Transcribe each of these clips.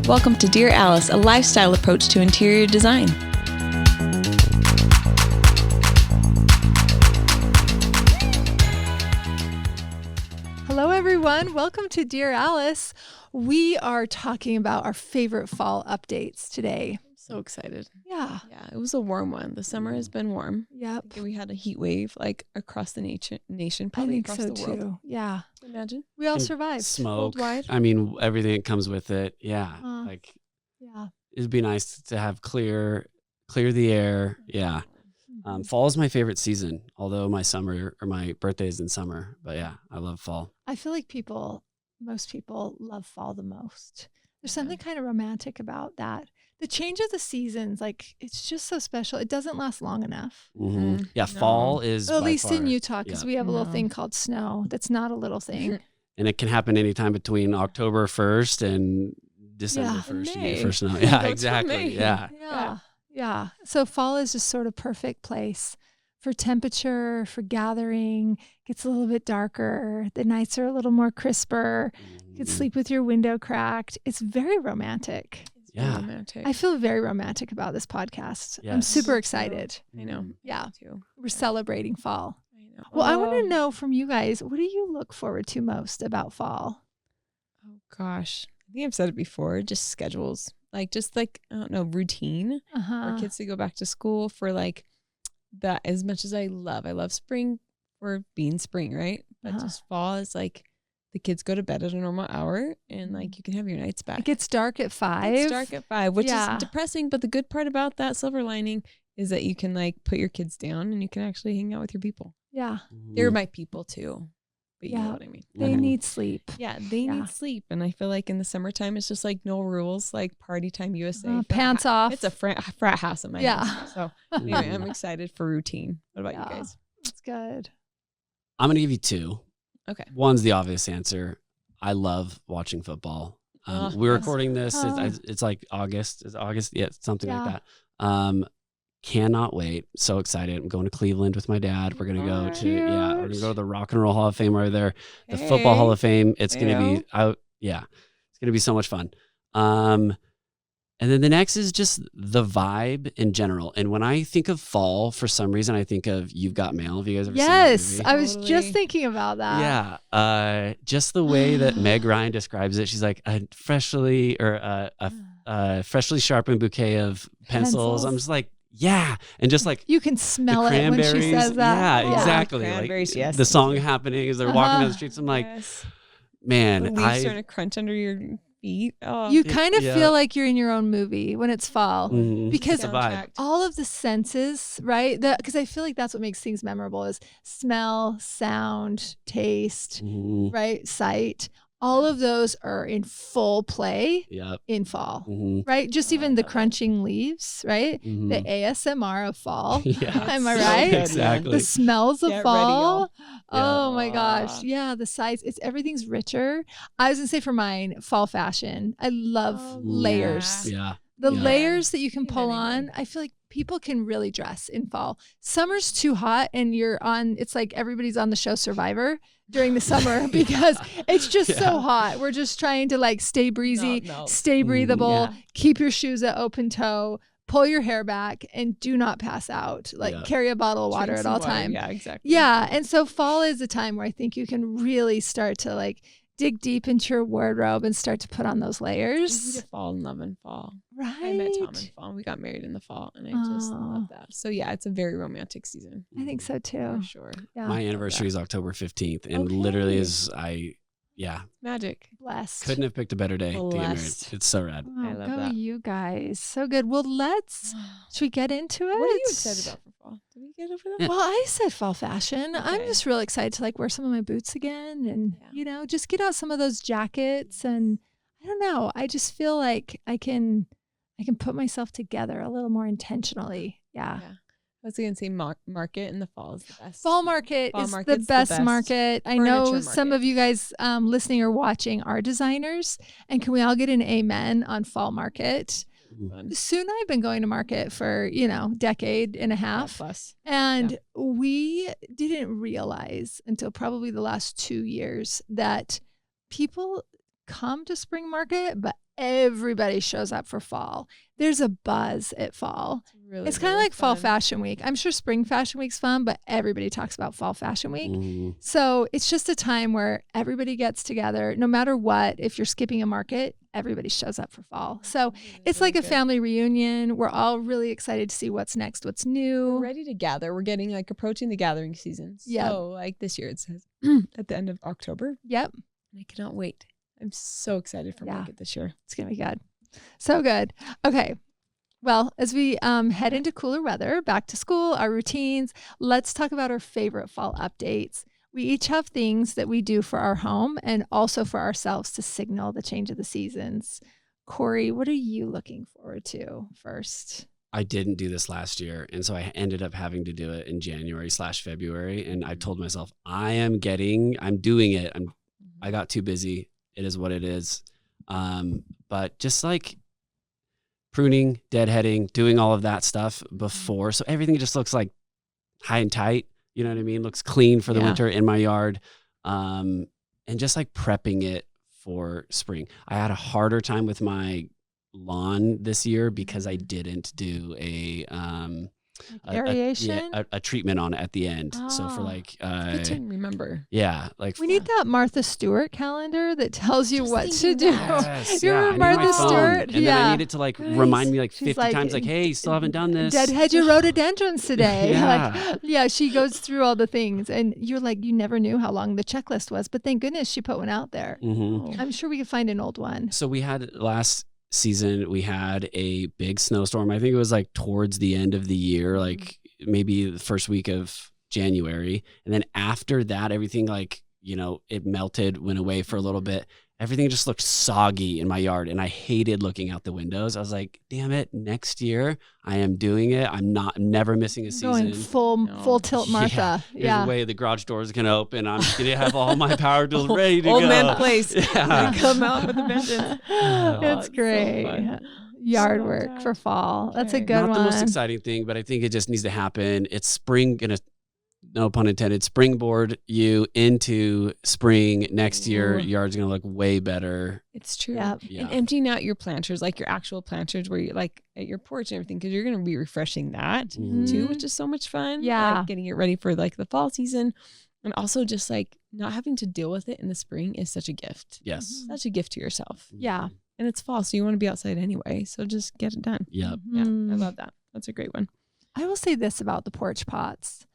Welcome to Dear Alice, a lifestyle approach to interior design. Hello, everyone. Welcome to Dear Alice. We are talking about our favorite fall updates today. I'm so excited. Yeah. Yeah, it was a warm one. The summer has been warm. Yep. We had a heat wave like across the nation, I probably think across so the world. too. Yeah. Imagine. We all And survived. Smoke. Worldwide. I mean, everything that comes with it. Yeah. Yeah. It'd be nice to have clear the air. Yeah. Fall is my favorite season, although my birthday is in summer. But yeah, I love fall. I feel like most people love fall the most. There's something kind of romantic about that. The change of the seasons, it's just so special. It doesn't last long enough. Mm-hmm. Yeah. No. Fall is At by least in far- Utah, because we have a little No. thing called snow. That's not a little thing. and it can happen anytime between October 1st and December Yeah. 1st. You May. get first snow. Go Yeah, till exactly. May. Yeah. Yeah. So fall is just sort of perfect place for temperature, for gathering. Gets a little bit darker. The nights are a little more crisper. You can sleep with your window cracked. It's very romantic. It's very Yeah. romantic. I feel very romantic about this podcast. I'm Yes. super Me too. excited. I know. Yeah. Me too. We're celebrating fall. I know. Well, I want to know from you guys, what do you look forward to most about fall? Oh gosh. I think I've said it before. Just schedules. I don't know, routine for kids to go back to school for that. As much as I love spring for being spring, right? But just fall is the kids go to bed at a normal hour and you can have your nights back. It gets dark at 5. It's dark at 5, which Yeah. is depressing. But the good part about that silver lining is that you can put your kids down and you can actually hang out with your people. Yeah. They're my people too. But you Yeah. know what I mean. They Mhm. need sleep. Yeah, they need sleep. And I feel like in the summertime, it's just no rules, party time USA. Pants off. It's a frat house in my Yeah. house. So anyway, I'm excited for routine. What about you guys? It's good. I'm going to give you 2. Okay. One's the obvious answer. I love watching football. We're yes. recording this. Oh. It's like August. Is it August? Yeah, something Yeah. like that. Cannot wait. So excited. I'm going to Cleveland with my dad. We're going to go Alright. to, we're going to go to the Rock and Roll Hall of Fame right there. The Hey. Football Hall of Fame. It's going to Ew. be out. Yeah. It's going to be so much fun. And then the next is just the vibe in general. And when I think of fall, for some reason, I think of You've Got Mail. Have you guys ever seen that Yes. movie? I was Totally. just thinking about that. Yeah, just the way that Meg Ryan describes it, she's like a freshly sharpened bouquet of pencils. I'm just like, yeah, and just You can smell the it when she cranberries. says that. Yeah, exactly. Cranberries, yes. The song happening as they're walking down the streets. I'm like, Yes. man, The leaves starting to crunch under your feet. Oh, You kind of yeah. feel like you're in your own movie when it's fall. Because it's a vibe. soundtrack. all of the senses, right? Because I feel like that's what makes things memorable is smell, sound, taste, Mhm. right? Sight. All of those are in full play Yep. in fall, Mhm. right? Just even the crunching leaves, right? Mhm. The ASMR of fall. Yeah. Am I So right? good, Exactly. The smells of Get ready, fall. y'all. Oh my gosh. Ah. Yeah. The sights. Everything's richer. I was gonna say for mine, fall fashion. I love Oh, layers. Yeah. The Yeah. layers that you can Get pull anything. on. I feel like people can really dress in fall. Summer's too hot and it's like everybody's on the show Survivor during the summer because it's just so hot. We're just trying to stay breezy, No. stay breathable, Yeah. keep your shoes at open toe, pull your hair back, and do not pass out. Yeah. Carry a bottle of water Drink at some all water. time. Yeah, exactly. Yeah. And so fall is a time where I think you can really start to dig deep into your wardrobe and start to put on those Easy layers. to fall in love in fall. Right. I met Tom in fall. We got married in the fall, and I just Oh. love that. So yeah, it's a very romantic season I think so too. for sure. Yeah. My anniversary is October 15th, and Okay. literally Magic. Blessed. couldn't have picked a better day to get married. Blessed. It's so rad. Wow, I love go that. you guys. So good. Well, should we get into it? What are you excited about for fall? Did we get over that? Yeah. Well, I said fall fashion. I'm Okay. just real excited to wear some of my boots again and, just get out some of those jackets. And I don't know. I just feel like I can put myself together a little more intentionally. Yeah. I was going to say market in the fall is the best. Fall market Fall is the market's the best best market. I know furniture some market. of you guys listening or watching are designers. And can we all get an amen on fall market? Fun. Sue and I have been going to market for, decade and a half. Plus. And we didn't realize until probably the last 2 years that people come to spring market, but everybody shows up for fall. There's a buzz at fall. It's kind of like fall fashion week. I'm sure spring fashion week's fun, but everybody talks about fall fashion week. So it's just a time where everybody gets together, no matter what. If you're skipping a market, everybody shows up for fall. So it's like a family reunion. We're all really excited to see what's next, what's new. We're ready to gather. We're getting like approaching the gathering season. Yep. So like this year it says at the end of October. Yep. I cannot wait. I'm so excited for market this year. It's going to be good. So good. Okay. Well, as we head into cooler weather, back to school, our routines, let's talk about our favorite fall updates. We each have things that we do for our home and also for ourselves to signal the change of the seasons. Cori, what are you looking forward to first? I didn't do this last year, and so I ended up having to do it in January/February. And I told myself, I'm doing it. I got too busy. It is what it is. But just like pruning, deadheading, doing all of that stuff before. So everything just looks like high and tight. You know what I mean? Looks clean for the winter in my yard. And just like prepping it for spring. I had a harder time with my lawn this year because I didn't do a aeration, a treatment on it at the end. So for like good to remember. Yeah, like we need that Martha Stewart calendar that tells you what to do. Yes, You remember Martha Stewart? And then I need it to like remind me like 50 times, like, hey, you still haven't done this. Deadhead your rhododendrons today. She goes through all the things, and you're like, you never knew how long the checklist was, but thank goodness she put one out there. I'm sure we could find an old one. So we had last season, we had a big snowstorm. I think it was like towards the end of the year, like maybe the first week of January. And then after that, everything like, it melted, went away for a little bit. Everything just looked soggy in my yard, and I hated looking out the windows. I was like, damn it, next year I am doing it. I'm never missing a season. Going full tilt Martha. There's a way the garage door is going to open. I'm going to have all my power tools ready to go. Old man place. Yeah. Come out with a vengeance. It's great. So yard work for fall. That's a good one. Not the most exciting thing, but I think it just needs to happen. It's spring, no pun intended, springboard you into spring next year. Yard's going to look way better. It's true. Yep. Yeah. And emptying out your planters, like your actual planters where you like at your porch and everything, because you're going to be refreshing that too, which is so much fun. Yeah. Like getting it ready for like the fall season. And also just like not having to deal with it in the spring is such a gift. Yes. Such a gift to yourself. Yeah. And it's fall, so you want to be outside anyway. So just get it done. Yep. Yeah. I love that. That's a great one. I will say this about the porch pots.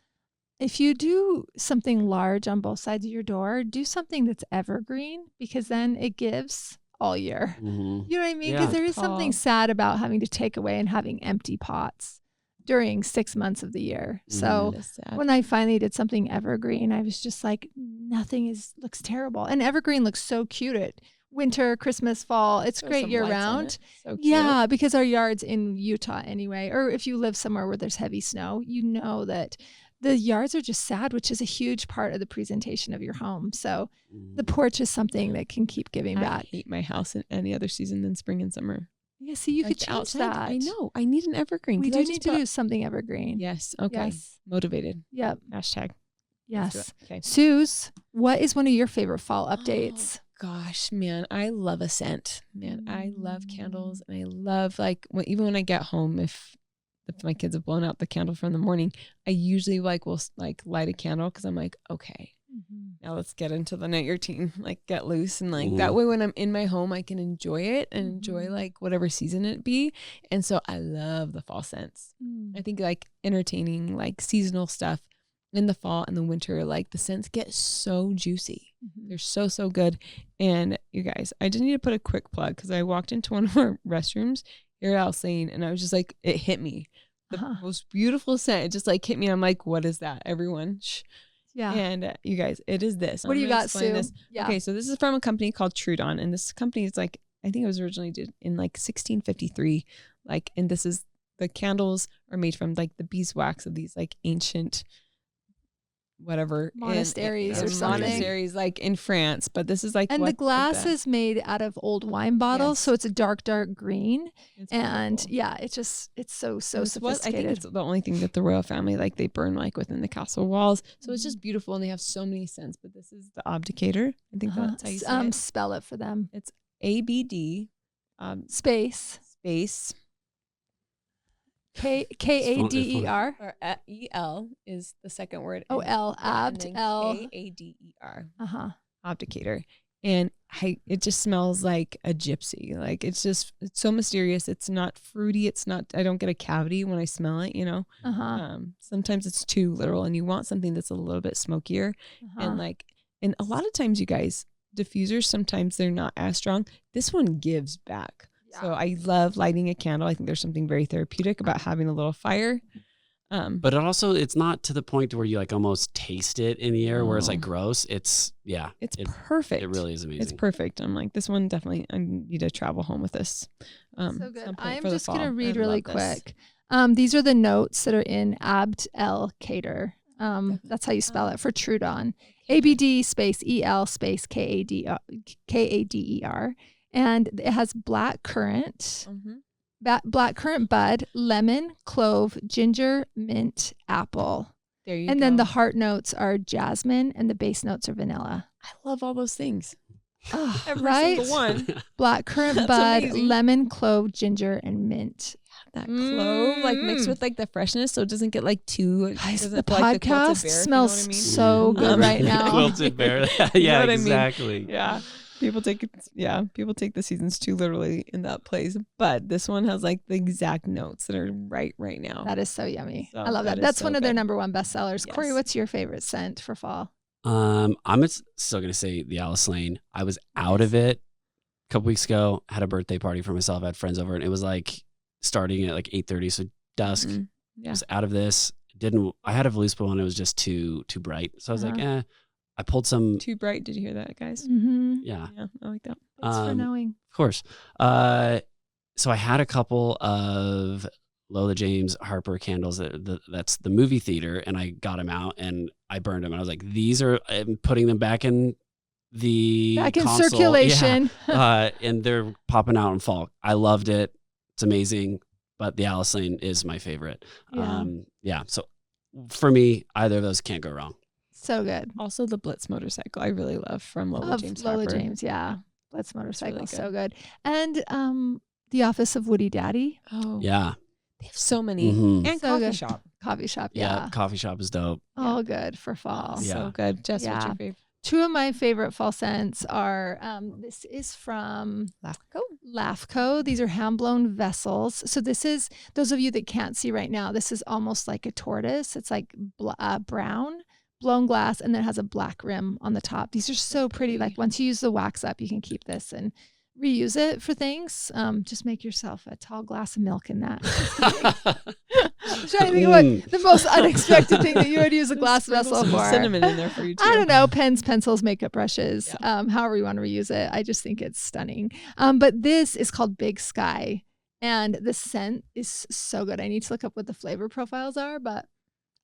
If you do something large on both sides of your door, do something that's evergreen, because then it gives all year. You know what I mean? Because there is something sad about having to take away and having empty pots during 6 months of the year. So when I finally did something evergreen, I was just like, looks terrible. And evergreen looks so cute at winter, Christmas, fall. It's great year round. So cute. Yeah, because our yard's in Utah anyway. Or if you live somewhere where there's heavy snow, you know that the yards are just sad, which is a huge part of the presentation of your home. So the porch is something that can keep giving back. I hate my house in any other season than spring and summer. Yeah, so you could change outside, that. I know. I need an evergreen. We do need to do something evergreen. Yes. Okay. Yes. Motivated. Yep. Hashtag. Yes. Okay. Suze, what is one of your favorite fall updates? Gosh, man, I love a scent. Man, I love candles, and I love even when I get home, if my kids have blown out the candle from the morning, I usually will light a candle because I'm like, okay, now let's get into the night routine, get loose, and that way when I'm in my home, I can enjoy it and enjoy whatever season it be. And so I love the fall scents. I think entertaining seasonal stuff in the fall and the winter, the scents get so juicy. They're so good. And you guys, I just need to put a quick plug because I walked into one of our restrooms here at Alsane, and I was just it hit me. The most beautiful scent. It just hit me. I'm like, what is that? Everyone. Shh. Yeah. And you guys, it is this. What do you got, Sue? Yeah. Okay, so this is from a company called Trudon, and this company is I think it was originally did in 1653. And this is, the candles are made from the beeswax of these ancient whatever monasteries or something. Monasteries in France, but this is and the glass is made out of old wine bottles, so it's a dark green. It's and beautiful. Yeah, it's so sophisticated. I think it's the only thing that the royal family they burn within the castle walls. So it's just beautiful, and they have so many scents. But this is the Abd El Kader. I think that's how you say it. Spell it for them. It's ABD Space. Kader. Or EL is the second word. Oh, L. Abd El. Kader. Uh-huh. Kader. And it just smells like a gypsy. Like it's so mysterious. It's not fruity. I don't get a cavity when I smell it, you know. Sometimes it's too literal and you want something that's a little bit smokier. And a lot of times, you guys, diffusers, sometimes they're not as strong. This one gives back. Yeah. So I love lighting a candle. I think there's something very therapeutic about having a little fire. But it's not to the point where you like almost taste it in the air where it's like gross. It's perfect. It really is amazing. It's perfect. I'm like, this one definitely, I need to travel home with this. So good. I'm just going to read really quick. These are the notes that are in Abd El Kader. That's how you spell it for Trudon. ABD space EL space KADER. And it has black currant. Blackcurrant bud, lemon, clove, ginger, mint, apple. There you go. And then the heart notes are jasmine and the base notes are vanilla. I love all those things. Oh, Every right? single one. Blackcurrant bud, lemon, clove, ginger, and mint. That clove, like mixed with like the freshness, so it doesn't get like too. Guys, the podcast smells so good right now. Quilted bear. Yeah, exactly. I mean? Yeah. People take the seasons too literally in that place, but this one has like the exact notes that are right now. That is so yummy. I love that. That's one of their number one bestsellers. Yes. Cori, what's your favorite scent for fall? I'm still gonna say the Alice Lane. I was out of it a couple weeks ago. Had a birthday party for myself. I had friends over, and it was like starting at like 8:30, so dusk. I was out of this. I had a Veluspa one. It was just too bright, so I was like, I pulled some. Too bright. Did you hear that, guys? Yeah, I like that. Thanks for knowing. Of course. So I had a couple of Lola James Harper candles. That's the movie theater, and I got them out and I burned them. And I was like, I'm putting them back in the console. Circulation. Yeah. And they're popping out in fall. I loved it. It's amazing. But the Alice Lane is my favorite. So for me, either of those can't go wrong. So good. Also, the Blitz motorcycle I really love from Lola James Harper. Yeah. Blitz motorcycle, really so good. And The Office of Woody Daddy. Oh, yeah. They have so many. And so Coffee good. Shop. Coffee Shop, yeah. Coffee Shop is dope. All good for fall. Yeah. So good. Jess, what's your favorite? Two of my favorite fall scents are, this is from LAFCO. These are hand-blown vessels. So this is, those of you that can't see right now, this is almost like a tortoise. It's like brown, blown glass, and then it has a black rim on the top. These are so pretty. Like once you use the wax up, you can keep this and reuse it for things. Just make yourself a tall glass of milk in that. I'm trying to think of what the most unexpected thing that you would use a glass vessel for. Cinnamon in there for you too. I don't know, pens, pencils, makeup brushes, however you want to reuse it. I just think it's stunning. But this is called Big Sky, and the scent is so good. I need to look up what the flavor profiles are, but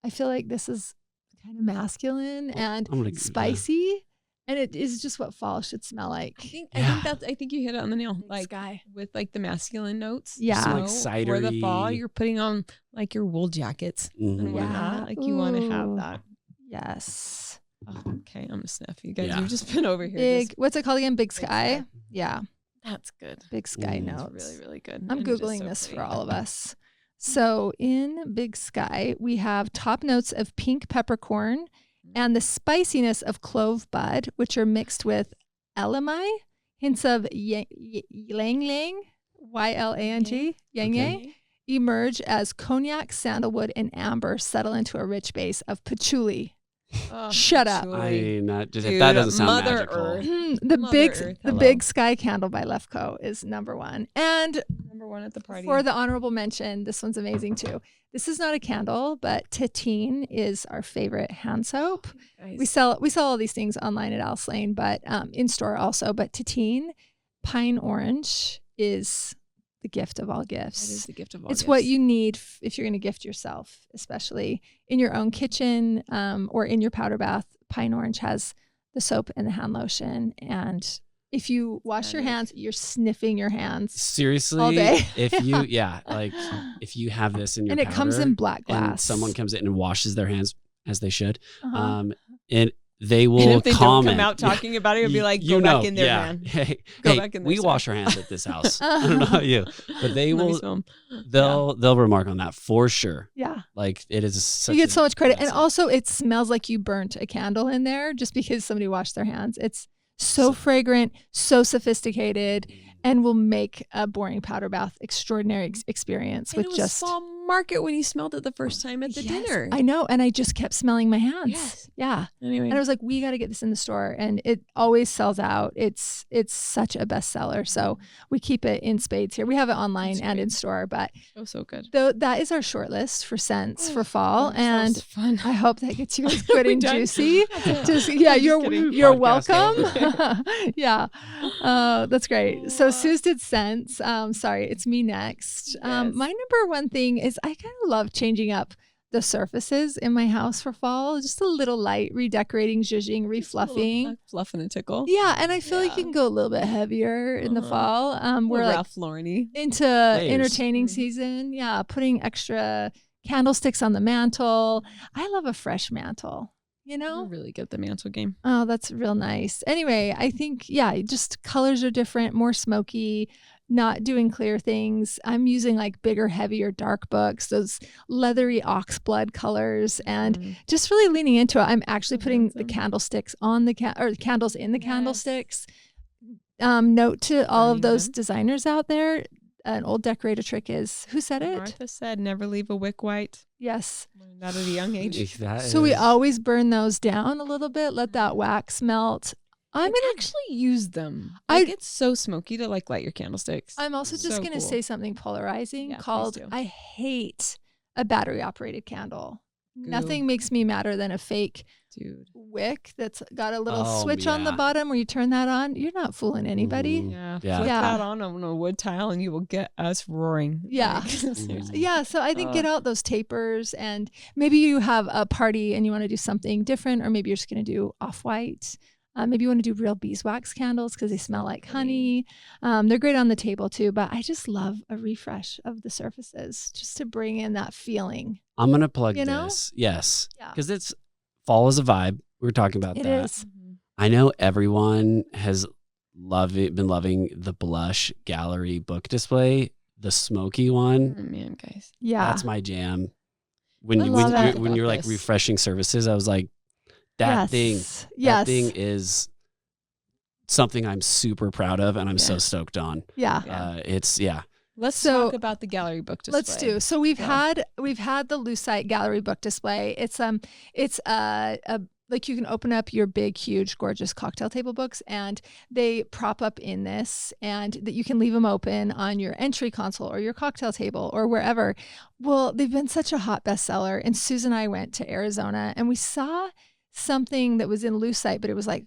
I feel like this is kind of masculine and spicy. And it is just what fall should smell like. I think you hit it on the nail. Big like Sky. With like the masculine notes. Yeah. Some, like cidery. For the fall, you're putting on like your wool jackets and whatnot. Like you want to have that. Yes. Oh, okay, I'm gonna sniff. You guys, you've just been over here. What's it called again? Big Sky? Yeah. That's good. Big Sky notes. Really, really good. I'm Googling this for all of us. So in Big Sky, we have top notes of pink peppercorn and the spiciness of clove bud, which are mixed with elamai, hints of ylang ylang, YLANG, yang yang, emerge as cognac, sandalwood, and amber settle into a rich base of patchouli. Oh, Shut up. I mean, that doesn't sound magical. The Big Sky candle by Lefko is number one. And number one at the party. For the honorable mention, this one's amazing too. This is not a candle, but Tatine is our favorite hand soap. Nice. We sell all these things online at Alice Lane, but in store also. But Tatine Pine Orange is the gift of all gifts. It is the gift of all gifts. It's what you need if you're going to gift yourself, especially in your own kitchen or in your powder bath. Pine Orange has the soap and the hand lotion, and if you wash your hands, you're sniffing your hands. Seriously, all day. if you have this in your and it comes in black glass, and someone comes in and washes their hands as they should, and they will And if they comment. don't come out talking about it, you'll be like, go back in there, man. Hey, Go back in there, we sir. wash our hands at this house. I don't know about you, but they Let me will. smell 'em. They'll remark on that for sure. Yeah. Like it is such You get a so much credit. And blessing. also it smells like you burnt a candle in there just because somebody washed their hands. It's so fragrant, so sophisticated, and will make a boring powder bath extraordinary experience And with it was just fall market when you smelled it the first time at the Yes, dinner. I know. And I just kept smelling my hands. Yes. Yeah. Anyway, And I was like, we got to get this in the store. And it always sells out. It's such a bestseller. So we keep it in spades here. We have it online That's and great. in store, but so good. though that is our short list for scents for fall. That And sounds fun. I hope that gets you guys good We and done? juicy. That's it. Just yeah, I'm just you're kidding. Podcast welcome. Yeah, that's great. So Sue's did scents. Sorry, it's me next. Yes. My number one thing is I kind of love changing up the surfaces in my house for fall. Just a little light, redecorating, zhuzhing, refluffing. Fluff and a tickle. Yeah, and I feel like you Yeah. can go a little bit heavier in the fall. We're like Ralph Lauren-y. into Layers. entertaining Mhm. season. Yeah, putting extra candlesticks on the mantle. I love a fresh mantle, you know? You're really good at the mantle game. Oh, that's real nice. Anyway, I think, yeah, just colors are different, more smoky, not doing clear things. I'm using like bigger, heavier, dark books, those leathery oxblood colors, and Mhm. just really leaning into it. I'm actually So putting the handsome. candlesticks on the or the candles in the Yes. candlesticks. Note to all of Burning those them. designers out there, an old decorator trick is, who said it? Martha said, never leave a wick white. Yes. Learned that at a young age. That So we is- always burn those down a little bit, let that wax melt. I'm gonna actually use them. I- Like, it's so smoky to like light your candlesticks. I'm also just So going to cool. say something polarizing Yeah, please called do. I hate a battery operated candle. Goo. Nothing makes me madder than a fake Dude. wick that's got a little Oh, switch on the yeah. bottom where you turn that on. You're not fooling anybody. Mhm. Yeah. Yeah. Flip Yeah. that on a wood tile and you will get us roaring. Yeah. Like, seriously. Yeah, so I think get out those tapers, and maybe you have a party and you want to do something different, or maybe you're just going to do off-white. Maybe you want to do real beeswax candles because they smell like honey. They're great on the table too, but I just love a refresh of the surfaces just to bring in that feeling. I'm gonna plug You know? this. Yes, Yeah. because it's fall is a vibe. We were talking about It that. is. Mhm. I know everyone has been loving the blush gallery book display, the smoky one. Oh, man, guys. Yeah. That's my jam. When I you, love it. when you're like This. refreshing services, I was like, that thing is something I'm super proud of, and I'm so Yeah. stoked on. Yeah. Yeah. Let's So, talk about the gallery book display. Let's do. So we've Yeah. had the Lucite gallery book display. It's a like you can open up your big, huge, gorgeous cocktail table books, and they prop up in this, and that you can leave them open on your entry console or your cocktail table or wherever. Well, they've been such a hot bestseller, and Susan and I went to Arizona, and we saw something that was in Lucite, but it was like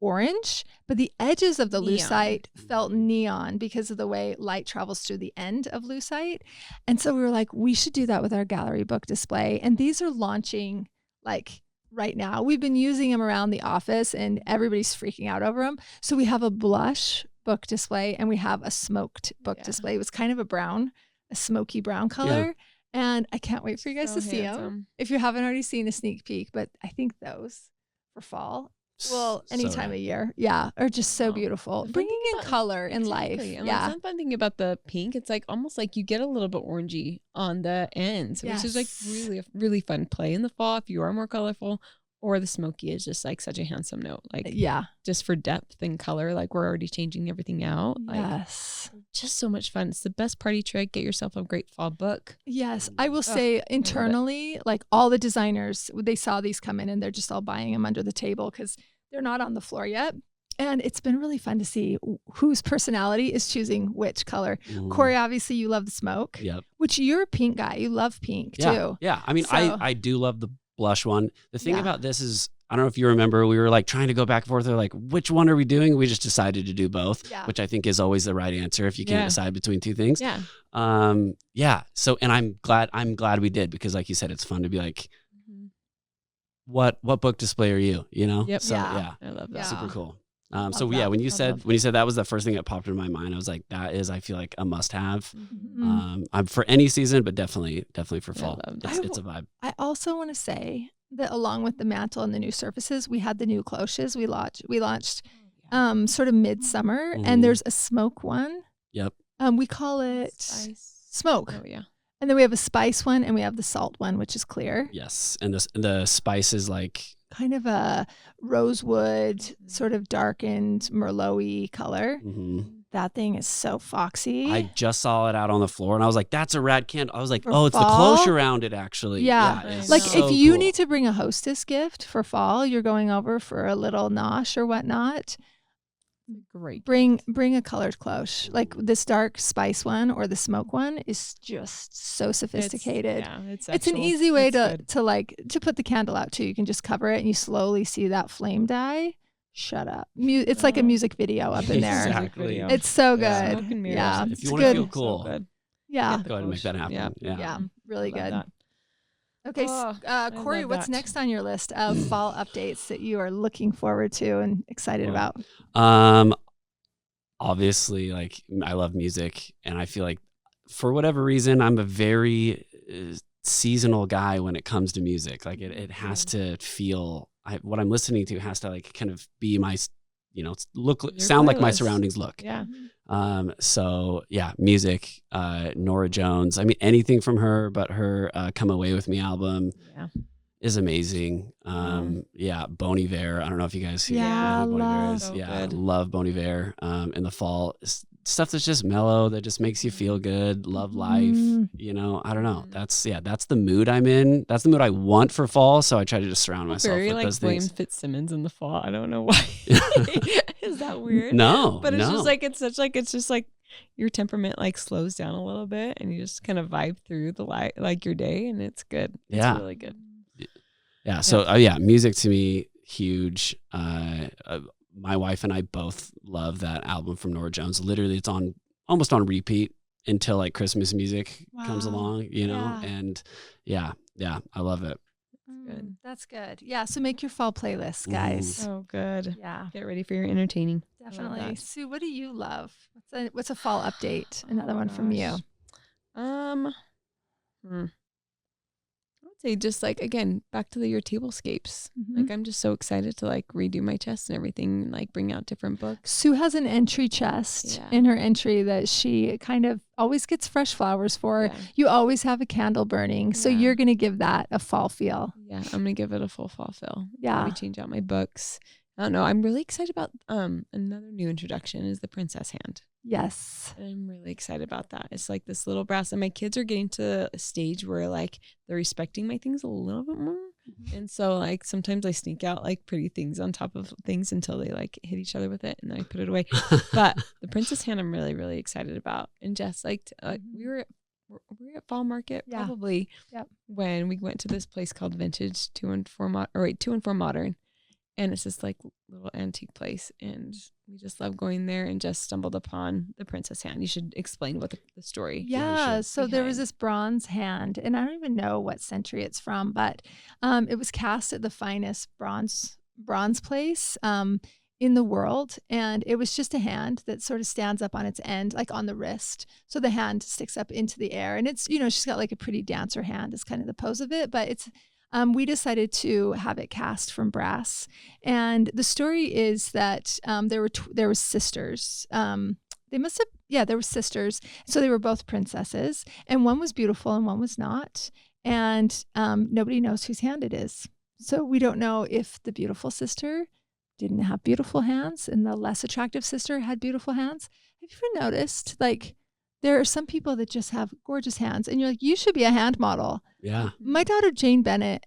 orange, but the edges of the Neon. lucite felt neon because of the way light travels through the end of lucite. And so we were like, we should do that with our gallery book display. And these are launching like right now. We've been using them around the office and everybody's freaking out over them. So we have a blush book display and we have a smoked book Yeah. display. It was kind of a smoky brown color. And I can't wait for you guys So to see them handsome. if you haven't already seen a sneak peek. But I think those for fall, well, any So time rad. of year, yeah, are just so Wow. beautiful. The fun Bringing thing in about- color in life, Exactly. And yeah, like, the fun thing about the pink, it's like almost like you get a little bit orangey on the ends, which is like Yes. really fun play in the fall if you are more colorful. Or the smoky is just like such a handsome note, like yeah, just for depth and color. Like we're already changing everything out. Like yes, just so much fun. It's the best party trick. Get yourself a great fall book. yes. I will say internally, like all the designers, they saw these come in and they're just all buying them under the table because they're not on the floor yet. And it's been really fun to see whose personality is choosing which color. Mm. Cori, obviously, you love the smoke, Yep. which you're a pink guy. You love pink Yeah. too. Yeah. I mean, So- I do love the blush one. The thing Yeah. about this is, I don't know if you remember, we were like trying to go back and forth. They're like, which one are we doing? We just decided to do both, Yeah. which I think is always the right answer if you can't Yeah. decide between two things. Yeah. Yeah. So, and I'm glad we did, because like you said, it's fun to be like, what book display are you? You know? Yep. So Yeah. I love that. Yeah. super cool. Love So that. yeah, when you Love said that was the first thing that popped into my mind, I was like, that is, I feel like a must have. Mhm. I'm for any season, but definitely for Yeah, I fall. love It's, that. it's a vibe. I also want to say that along with the mantle and the new surfaces, we had the new cloches. We launched sort of midsummer, and there's a smoke one. Yep. We call it smoke. Oh yeah. And then we have a spice one, and we have the salt one, which is clear. Yes, and the spice is like kind of a rosewood, sort of darkened Merlot-y color. That thing is so foxy. I just saw it out on the floor, and I was like, "That's a rad candle." I was like, For "Oh, it's the fall? cloche around it, actually." Yeah. it's Like so if you cool. need to bring a hostess gift for fall, you're going over for a little nosh or whatnot. Great. Bring a colored cloche. Like this dark spice one or the smoke one is just so sophisticated. It's an easy way to put the candle out too. You can just cover it and you slowly see that flame die. Shut up. It's like a music video up in there. Exactly. It's so good. Yeah. Yeah. If It's you want to good. feel cool, So good. Yeah. go ahead and make that happen. Yeah. Really Love good. that. Okay, Oh, Cori, love what's that. next on your list of fall updates that you are looking forward to and excited about? Obviously, like I love music, and I feel like for whatever reason, I'm a very seasonal guy when it comes to music. Like it has to feel what I'm listening to has to like kind of be my, sound like my surroundings look. Yeah. So yeah, music, Norah Jones. I mean, anything from her, but her "Come Away with Me" album is amazing. Bon Iver. I don't know if you guys know who Bon Iver is. So Yeah, good. love Bon Iver. In the fall, stuff that's just mellow, that just makes you feel good. Love life. I don't know. That's the mood I'm in. That's the mood I want for fall. So I try to just surround myself Very with like those William things. Fitzsimmons in the fall. I don't know why. Is that weird? No, But it's no. just like your temperament like slows down a little bit, and you just kind of vibe through the like your day, and it's good. It's really good. Yeah. So music to me, huge. My wife and I both love that album from Norah Jones. Literally, it's almost on repeat until like Christmas music comes along, and I love it. Good. That's good. Yeah. So make your fall playlist, guys. Oh, good. Yeah. Get ready for your entertaining. Definitely. Sue, what do you love? What's a fall update? Another one from you. I would say just like, again, back to your tablescapes. Like I'm just so excited to like redo my chest and everything, and like bring out different books. Sue has an entry chest in her entry that she kind of always gets fresh flowers for. You always have a candle burning. So you're going to give that a fall feel. Yeah, I'm going to give it a full fall feel. Yeah. Maybe change out my books. I don't know. I'm really excited about another new introduction is the Princess Hand. Yes. And I'm really excited about that. It's like this little brass, and my kids are getting to a stage where like they're respecting my things a little bit more. And so like sometimes I sneak out like pretty things on top of things until they like hit each other with it, and then I put it away. But the Princess Hand I'm really, really excited about. And Jess, like we were at Fall Market probably when we went to this place called Vintage 214 Modern. And it's this like little antique place, and we just love going there, and just stumbled upon the Princess Hand. You should explain what the story. Yeah, so there was this bronze hand, and I don't even know what century it's from, but it was cast at the finest bronze place in the world, and it was just a hand that sort of stands up on its end, like on the wrist. So the hand sticks up into the air, and it's she's got like a pretty dancer hand is kind of the pose of it, but it's. We decided to have it cast from brass, and the story is that there were sisters. There were sisters. So they were both princesses, and one was beautiful and one was not. And nobody knows whose hand it is. So we don't know if the beautiful sister didn't have beautiful hands and the less attractive sister had beautiful hands. Have you ever noticed, like, there are some people that just have gorgeous hands, and you're like, you should be a hand model. Yeah. My daughter, Jane Bennett,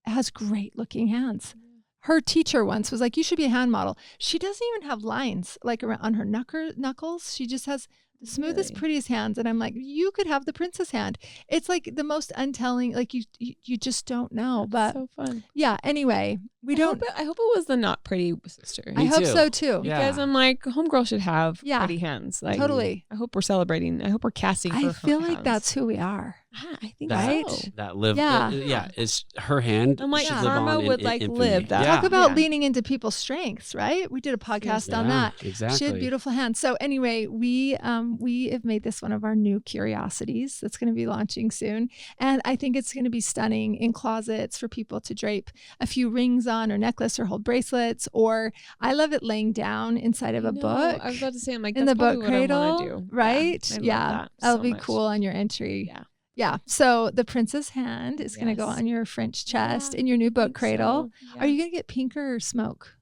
has great looking hands. Her teacher once was like, you should be a hand model. She doesn't even have lines like around on her knuckles. She just has the smoothest, prettiest hands. And I'm like, you could have the princess hand. It's like the most untelling, like you just don't know. That's but so fun. yeah, anyway, We don't. I hope it was the not pretty sister. I hope too. so too. Yeah. Because I'm like, homegirl should have Yeah. pretty hands. Like, Totally. I hope we're celebrating. I hope we're casting for I her feel like hands. that's who we are. I think Right? so. That live. Yeah. It's her hand. I'm like, should Yeah. live karma on in would like infamy. live that. Yeah. Talk about Yeah. leaning into people's strengths, right? We did a podcast on that. Exactly. She had beautiful hands. So anyway, we have made this one of our new curiosities that's going to be launching soon. And I think it's going to be stunning in closets for people to drape a few rings on or necklace or hold bracelets. Or I love it laying down inside of a book. I was about to say, I'm like, In that's the book probably what I cradle, wanna do. right? I love Yeah, that that'll so be much. cool on your entry. Yeah. Yeah. So the princess hand is going to go Yes. on your French chest Yeah, in your new I book think cradle. so. Are you going to get pink or smoke?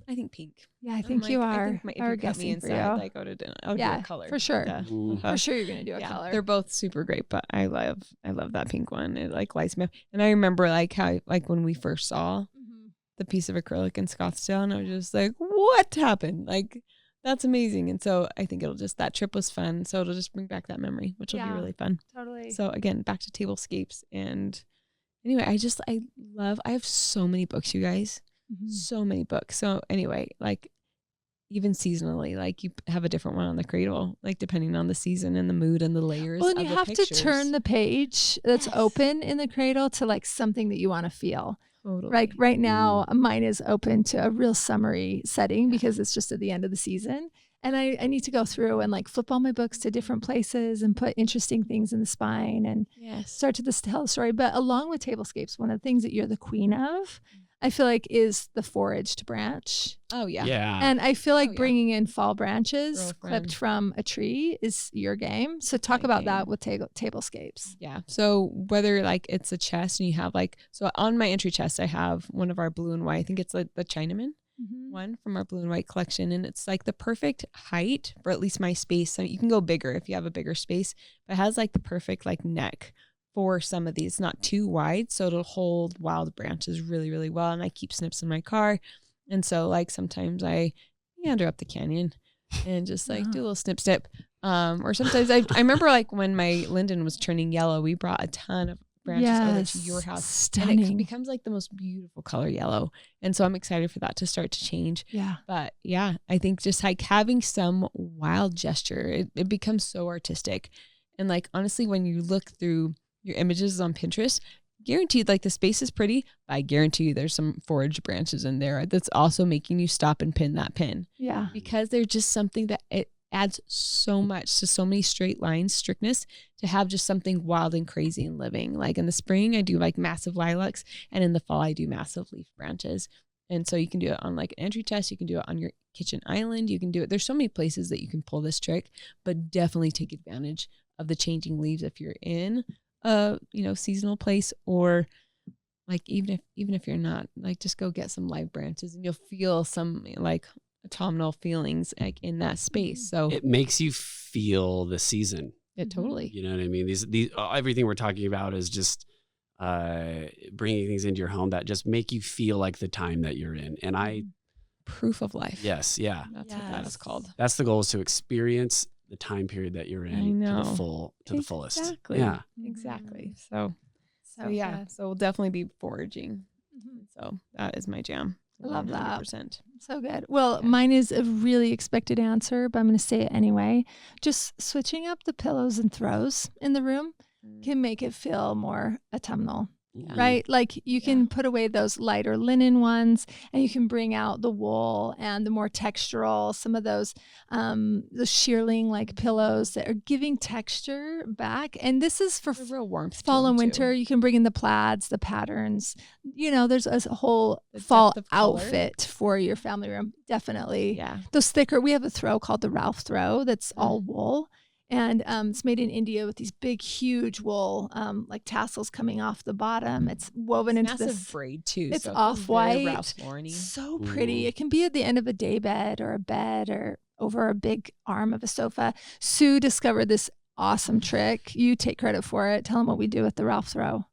I think pink. Yeah, I I'm think you like, are. I think if are you cut me guessing for inside, you. like I would do Yeah, a color. for sure. Yeah. Mm. For sure, you're going to do a Yeah, color. they're both super great, but I love that pink one. It like lights me up. And I remember like how like when we first saw Mhm. the piece of acrylic in Scottsdale, and I was just like, what happened? Like that's amazing. And so I think that trip was fun. So it'll just bring back that memory, which will be Yeah. really fun. Totally. So again, back to tablescapes. And anyway, I have so many books, you guys. Mhm. So many books. So anyway, like even seasonally, like you have a different one on the cradle, like depending on the season and the mood and the layers. Well, and of you the have pictures. to turn the page that's Yes. open in the cradle to like something that you want to feel. Totally. Like right now, mine is open to a real summery setting because it's just at the end of the season. And I need to go through and like flip all my books to different places and put interesting things in the spine and Yes. start to tell the story. But along with tablescapes, one of the things that you're the queen of, I feel like, is the foraged branch. Oh yeah. Yeah. And I feel like Oh, yeah. bringing in fall branches Girlfriend. clipped from a tree is your game. So talk My about game. that with tablescapes. Yeah. So whether like it's a chest and you have like, so on my entry chest, I have one of our blue and white, I think it's like the Chinaman one from our blue and white collection. And it's like the perfect height for at least my space. So you can go bigger if you have a bigger space, but it has like the perfect like neck for some of these, not too wide. So it'll hold wild branches really, really well. And I keep snips in my car. And so like sometimes I meander up the canyon and just like do a little snip. Or sometimes I remember like when my linden was turning yellow, we brought a ton of branches over to your house. And Stunning. it becomes like the most beautiful color yellow. And so I'm excited for that to start to change. Yeah. But yeah, I think just like having some wild gesture, it becomes so artistic. And like, honestly, when you look through your images on Pinterest, guaranteed like the space is pretty, but I guarantee you there's some foraged branches in there that's also making you stop and pin that pin. Yeah. Because they're just something that it adds so much to so many straight lines, strictness, to have just something wild and crazy and living. Like in the spring, I do like massive lilacs, and in the fall, I do massive leaf branches. And so you can do it on like an entry chest, you can do it on your kitchen island, you can do it. There's so many places that you can pull this trick, but definitely take advantage of the changing leaves if you're in a seasonal place, or like even if you're not, like just go get some live branches and you'll feel some like autumnal feelings like in that space. So it makes you feel the season. it totally. You know what I mean? These everything we're talking about is just bringing things into your home that just make you feel like the time that you're in. And I Proof of life. yes, yeah. That's what that is called. That's the goal, is to experience the time period that you're I in know. to the fullest. Exactly. Yeah. Exactly. So So yeah. good. So we'll definitely be foraging. Mhm. So that is my jam. I love that. 100%. So good. Well, Yeah. mine is a really expected answer, but I'm going to say it anyway. Just switching up the pillows and throws in the room can make it feel more autumnal. Right? Like you can put away those lighter linen ones, and you can bring out the wool and the more textural, some of those the shearling like pillows that are giving texture back. And this is for There's real warmth. to fall them, and too. winter. You can bring in the plaids, the patterns. There's a whole The fall depth of color. outfit for your family room. Definitely. Yeah. Those thicker, we have a throw called the Ralph throw that's all wool. And it's made in India with these big, huge wool, like tassels coming off the bottom. It's woven into Massive this. braid too. It's so it feels very off-white. Ralph Lauren-y. So pretty. It can be at the end of a day bed or a bed or over a big arm of a sofa. Sue discovered this awesome trick. You take credit for it. Tell them what we do with the Ralph throw.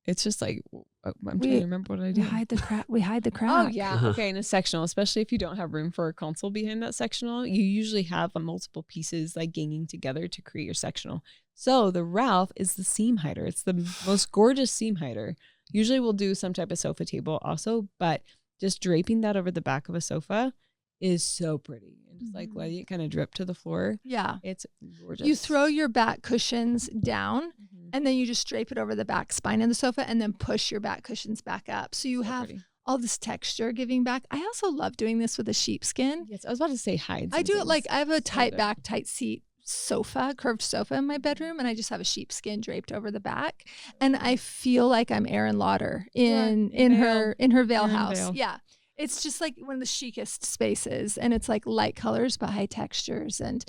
It's just like I'm trying to remember what I We do. hide the crack. We hide the crack. Oh yeah. Okay. In a sectional, especially if you don't have room for a console behind that sectional, you usually have multiple pieces like ganging together to create your sectional. So the Ralph is the seam hider. It's the most gorgeous seam hider. Usually we'll do some type of sofa table also, but just draping that over the back of a sofa is so pretty. And just like letting it kind of drip to the floor. Yeah. It's gorgeous. You throw your back cushions down and then you just drape it over the back spine of the sofa and then push your back cushions back up. So you have all this texture giving back. I also love doing this with a sheepskin. Yes, I was about to say hides. I do it like I have a tight back, tight seat sofa, curved sofa in my bedroom, and I just have a sheepskin draped over the back, and I feel like I'm Erin Lauder in her Vale house. Vale. Yeah, it's just like one of the chicest spaces, and it's like light colors but high textures and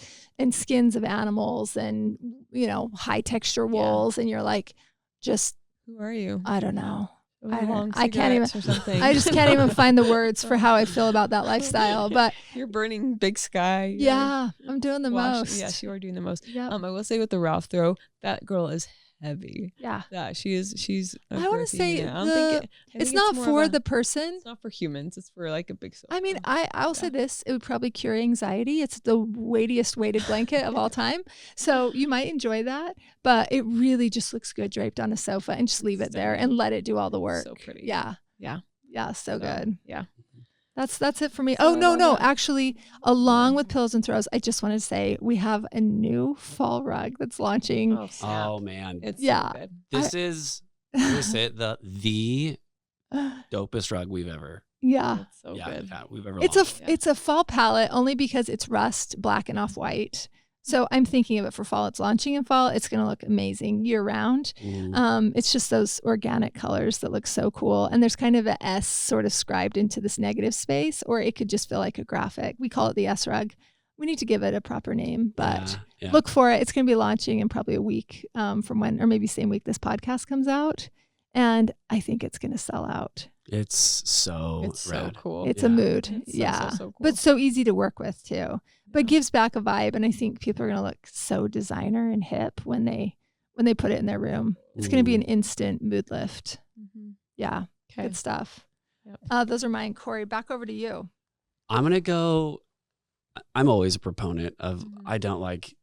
skins of animals and high texture wools, and you're like, just who are you? I don't know. I can't even. Or something. I just can't even find the words for how I feel about that lifestyle. But you're burning big sky. Yeah, I'm doing the most. Yes, you are doing the most. Yep. I will say with the Ralph throw, that girl is heavy. Yeah. She's. I want to say it's not for the person. It's not for humans. It's for like a big sofa. I mean, I'll say this: it would probably cure anxiety. It's the weightiest weighted blanket of all time, so you might enjoy that. But it really just looks good draped on a sofa, and just leave it there and let it do all the work. So pretty. Yeah. So good. Yeah. That's it for me. Oh, no. Actually, along with pillows and throws, I just wanted to say we have a new fall rug that's launching. Oh man. It's so good. This is the dopest rug we've ever. Yeah. It's so good. Yeah, we've ever It's a fall palette only because it's rust, black and off-white. So I'm thinking of it for fall. It's launching in fall. It's going to look amazing year round. It's just those organic colors that look so cool. And there's kind of a S sort of scribed into this negative space, or it could just feel like a graphic. We call it the S rug. We need to give it a proper name, but look for it. It's going to be launching in probably a week from when, or maybe same week this podcast comes out. And I think it's going to sell out. It's so cool. It's a mood. It's so cool. But so easy to work with too. But gives back a vibe, and I think people are going to look so designer and hip when they put it in their room. It's going to be an instant mood lift. Yeah, good stuff. Yep. Those are mine. Cori, back over to you. I'm going to go. I'm always a proponent of. I don't like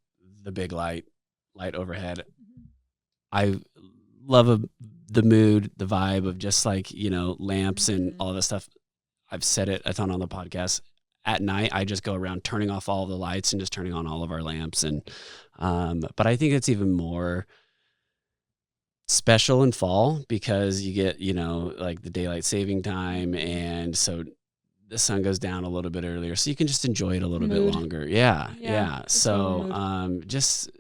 the big light overhead. I love the mood, the vibe of just like lamps and all this stuff. I've said it a ton on the podcast. At night, I just go around turning off all the lights and just turning on all of our lamps. And, but I think it's even more special in fall because you get, like the daylight saving time. And so the sun goes down a little bit earlier, so you can just enjoy it a little bit longer. Yeah. So, just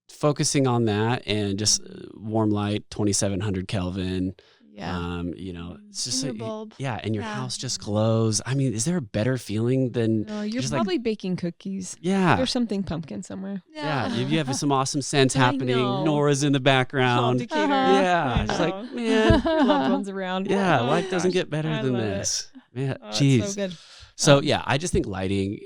focusing on that and just warm light, 2,700 Kelvin. Yeah. It's just and and your house just glows. I mean, is there a better feeling than you're probably baking cookies? Yeah. There's something pumpkin somewhere. Yeah. You have some awesome scents happening. Nora's in the background. Abd El Kader. Yeah. It's like, man, loved ones around. Yeah. Life doesn't get better than this. Yeah. Jeez. So good. So I just think lighting,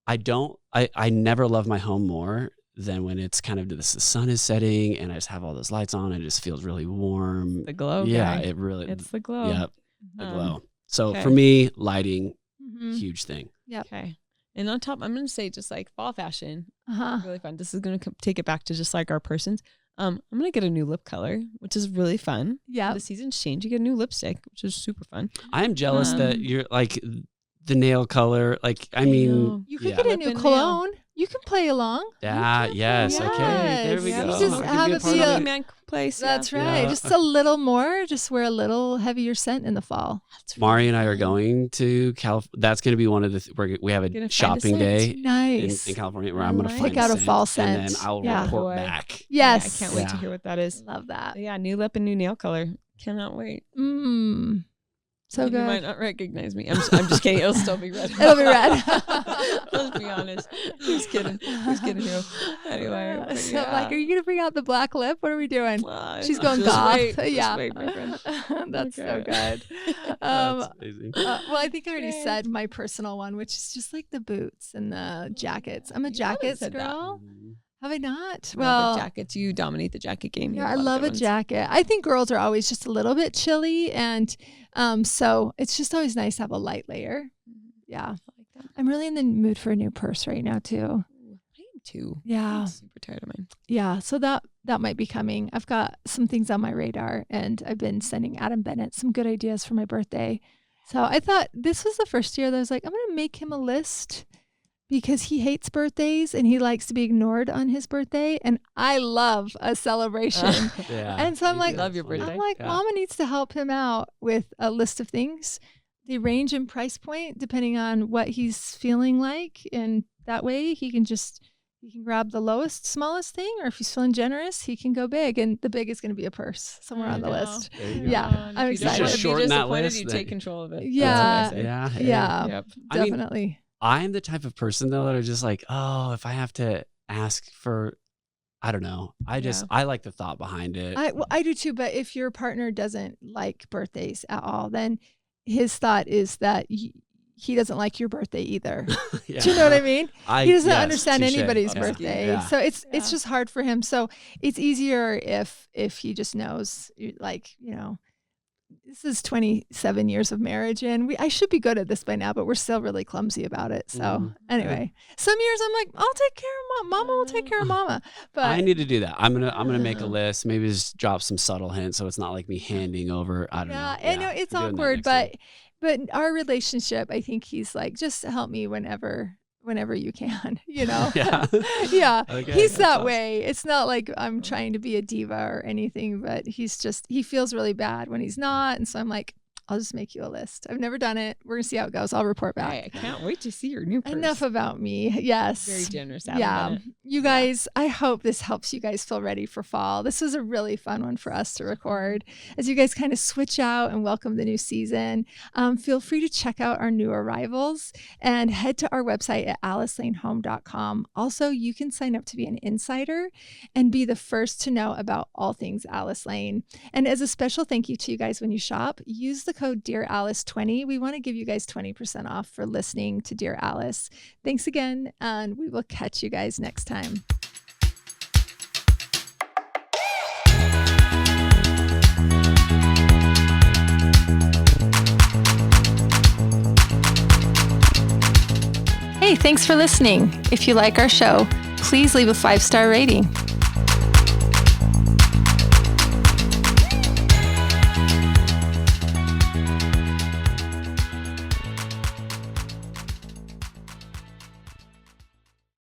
I never love my home more than when it's kind of the sun is setting and I just have all those lights on and it just feels really warm. The glow. Yeah, it's the glow. Yep, the glow. So for me, lighting, huge thing. Yep. Okay. And on top, I'm going to say just like fall fashion, really fun. This is going to take it back to just like our persons. I'm going to get a new lip color, which is really fun. Yeah. The seasons change. You get a new lipstick, which is super fun. I am jealous that you're like the nail color. Like, I mean, you could get a new cologne. You can play along. Yes. Yes. Okay. There we go. You just have it feel. Place. That's right. Yeah. Just a little more. Just wear a little heavier scent in the fall. Mari and I are going to California. That's going to be one of the. We have a shopping day nice. in California where I'm going to pick out a fall scent, and then I'll report back. Yes, I can't wait to hear what that is. Love that. But yeah, new lip and new nail color. Cannot wait. So good. You might not recognize me. I'm just kidding. It'll still be red. It'll be red. Let's be honest. Who's kidding? Who's kidding who? Anyway. Like, are you going to bring out the black lip? What are we doing? She's going goth. Wait, my friend. That's so good. That's amazing. Well, I think I already said my personal one, which is just like the boots and the jackets. I'm a jackets girl. Have I not? Well, jackets. You dominate the jacket game. Yeah, I love a jacket. I think girls are always just a little bit chilly, and so it's just always nice to have a light layer. Yeah, I'm really in the mood for a new purse right now too. I am too. Yeah, I'm super tired of mine. Yeah, so that might be coming. I've got some things on my radar, and I've been sending Adam Bennett some good ideas for my birthday. So I thought this was the first year that I was like, I'm going to make him a list because he hates birthdays and he likes to be ignored on his birthday. And I love a celebration. And so I'm like, love your birthday. I'm like, Mama needs to help him out with a list of things, the range and price point, depending on what he's feeling like. And that way he can grab the lowest, smallest thing, or if he's feeling generous, he can go big. And the big is going to be a purse somewhere on the list. Yeah, I'm excited. Just shorten that list. You take control of it. Yeah. Yep. Definitely. I mean, I'm the type of person though that are just like, oh, if I have to ask for, I don't know. I like the thought behind it. I do too. But if your partner doesn't like birthdays at all, then his thought is that he doesn't like your birthday either. Do you know what I mean? He doesn't understand anybody's birthday. Yeah. So it's just hard for him. So it's easier if he just knows, like, this is 27 years of marriage, and I should be good at this by now, but we're still really clumsy about it. So anyway, some years I'm like, I'll take care of Mama will take care of Mama. But I need to do that. I'm gonna make a list. Maybe just drop some subtle hints so it's not like me handing over. I don't know. I know it's awkward, but our relationship, I think he's like, just help me whenever you can, Yeah. Okay, he's that way. It's not like I'm trying to be a diva or anything, but he feels really bad when he's not. And so I'm like, I'll just make you a list. I've never done it. We're going to see how it goes. I'll report back. I can't wait to see your new purse. Enough about me. Yes. Very generous. Yeah. You guys, I hope this helps you guys feel ready for fall. This was a really fun one for us to record. As you guys kind of switch out and welcome the new season, feel free to check out our new arrivals and head to our website at alicelanehome.com. Also, you can sign up to be an insider and be the first to know about all things Alice Lane. And as a special thank you to you guys when you shop, use the code DearAlice20. We want to give you guys 20% off for listening to Dear Alice. Thanks again, and we will catch you guys next time. Hey, thanks for listening. If you like our show, please leave a 5-star rating.